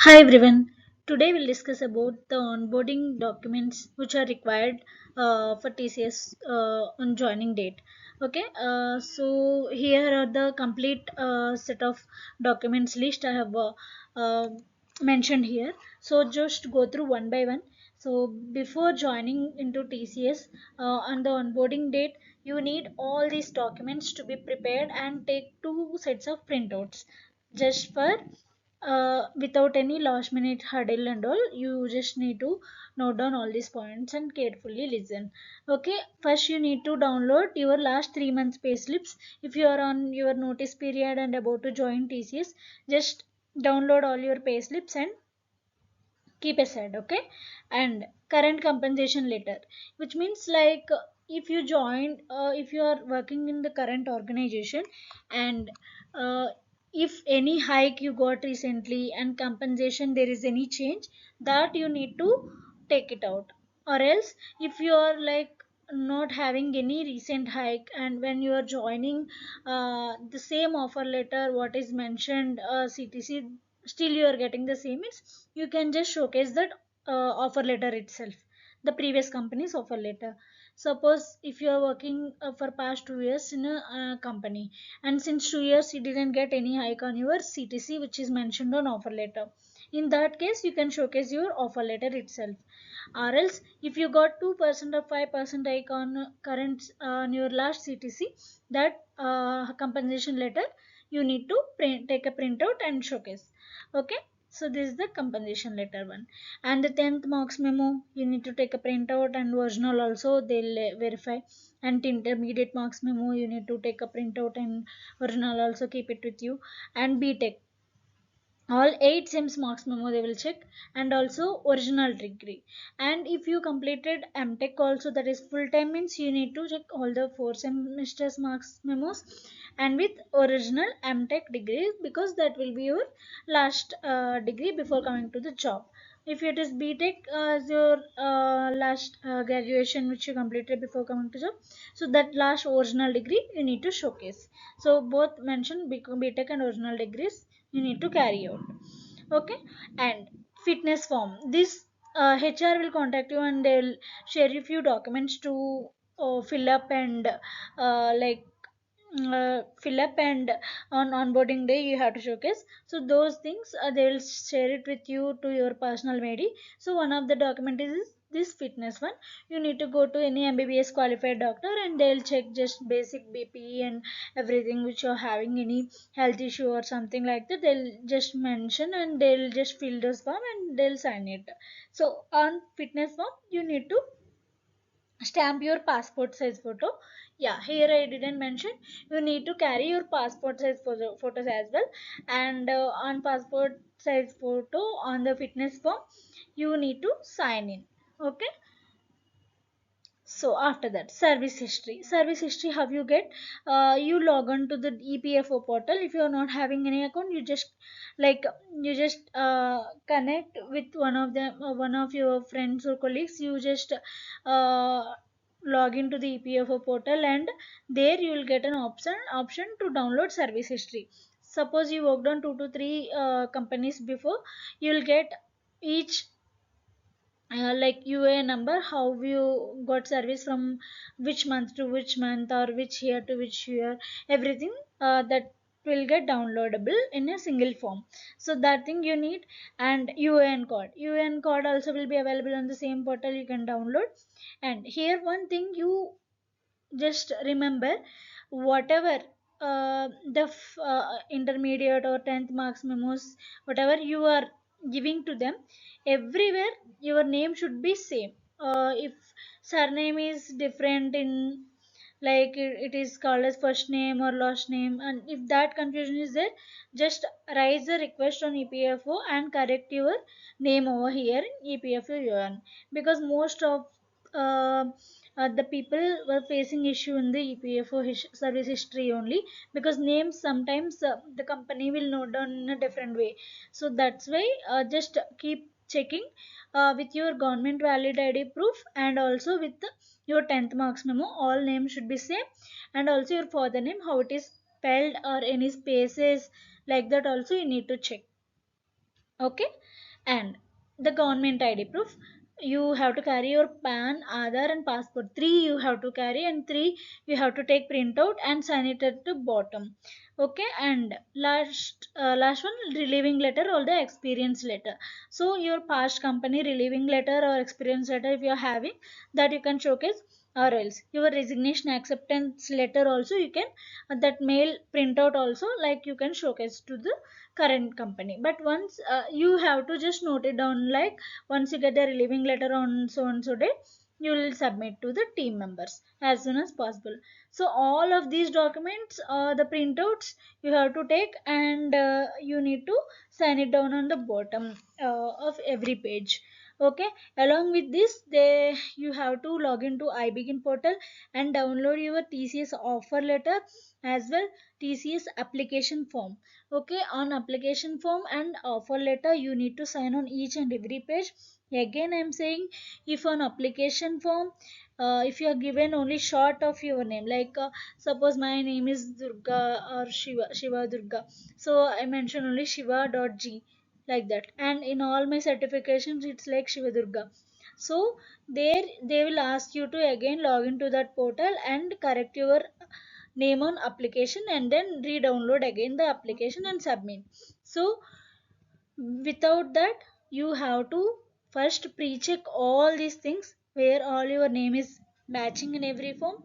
Hi everyone. Today we'll discuss about the onboarding documents which are required for TCS on joining date. Okay, so here are the complete set of documents list I have uh, mentioned here. So just go through one by one. So before joining into TCS on the onboarding date, you need all these documents to be prepared and take two sets of printouts just for without any last minute hurdle and all. You just need to note down all these points and carefully listen. Okay, first you need to download your last 3 months pay slips. If you are on your notice period and about to join TCS, just download all your pay slips and keep aside. Okay, and current compensation letter, which means like if you joined if you are working in the current organization and uh, if any hike you got recently and compensation there is any change, that you need to take it out. Or else if you are like not having any recent hike and when you are joining the same offer letter what is mentioned CTC, still you are getting the same, means you can just showcase that offer letter itself, the previous company's offer letter. Suppose if you are working for past 2 years in a company, and since 2 years you didn't get any hike on your CTC which is mentioned on offer letter, in that case you can showcase your offer letter itself. Or else if you got 2% or 5% hike on current on your last CTC, that compensation letter you need to take a printout and showcase. Okay, so this is the compensation letter one. And the 10th marks memo you need to take a printout and original also they'll verify. And intermediate marks memo you need to take a printout and original also keep it with you. And BTech, all 8 sims marks memo they will check, and also original degree. And if you completed mtech also, that is full time, means you need to check all the 4 semesters marks memos and with original mtech degree, because that will be your last degree before coming to the job. If it is btech as your last graduation which you completed before coming to job, so that last original degree you need to showcase. So both mention btech and original degrees you need to carry out. Okay, and fitness form, this HR will contact you and they'll share you few documents to fill up and fill up, and on onboarding day you have to showcase. So those things they will share it with you to your personal mail. So one of the document is this fitness one. You need to go to any MBBS qualified doctor and they'll check just basic BP and everything which you're having any health issue or something like that, they'll just mention and they'll just fill this form and they'll sign it. So on fitness form you need to stamp your passport size photo. Yeah, here I didn't mention, you need to carry your passport size photos as well. And on passport size photo on the fitness form you need to sign in. Okay, so after that, service history how you get, you log on to the EPFO portal. If you are not having any account, you just like you just connect with one of them, one of your friends or colleagues. You just uh, log into the EPFO portal, and there you will get an option to download service history. Suppose you worked on 2 to 3 companies before, you will get each like UA number, how you got service from which month to which month or which year to which year, everything that will get downloadable in a single form. So that thing you need. And UAN code also will be available on the same portal, you can download. And here one thing you just remember, whatever intermediate or 10th marks memos whatever you are giving to them, everywhere your name should be same. If surname is different in, like it is called as first name or last name, and if that confusion is there, just raise a request on EPFO and correct your name over here in EPFO UN. Because most of uh, the people were facing issue in the EPFO service history only, because names sometimes the company will note down in a different way. So that's why just keep checking with your government valid ID proof, and also with your 10th marks memo, all names should be same. And also your father name, how it is spelled or any spaces like that also you need to check. Okay, and the government id proof, you have to carry your pan, Aadhaar and passport. Three you have to carry, and three you have to take printout and sign it at the bottom. Okay, and last one, relieving letter or the experience letter. So your past company relieving letter or experience letter, if you are having that, you can showcase. Or else your resignation acceptance letter also you can, that mail printout also, like you can showcase to the current company. But once you have to just note it down, like once you get the relieving letter on so and so day, you will submit to the team members as soon as possible. So all of these documents, the printouts you have to take, and you need to sign it down on the bottom of every page. Okay, along with this, they you have to log into iBegin portal and download your TCS offer letter, as well TCS application form. Okay, on application form and offer letter, you need to sign on each and every page. Again I'm saying, if on application form, if you are given only short of your name, like suppose my name is Durga or Shiva Durga, so I mention only Shiva.g, like that, and in all my certifications it's like Shiva Durga. So there they will ask you to again log into that portal and correct your name on application, and then re-download again the application and submit. So without that, you have to first pre-check all these things where all your name is matching in every form,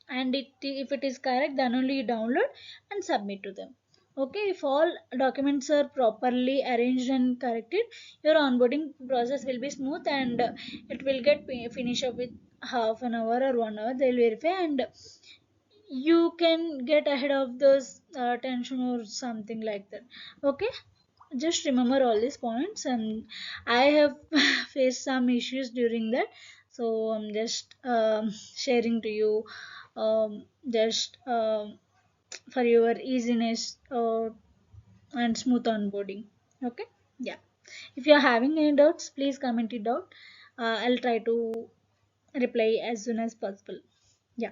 and if it is correct, then only you download and submit to them. Okay, if all documents are properly arranged and corrected, your onboarding process will be smooth, and it will get finish up with half an hour or 1 hour. They'll verify, and you can get ahead of those tension or something like that. Okay, just remember all these points, and I have faced some issues during that, so I'm just sharing to you, just for your easiness and smooth onboarding. Okay, yeah, if you're having any doubts, please comment it out. I'll try to reply as soon as possible. Yeah.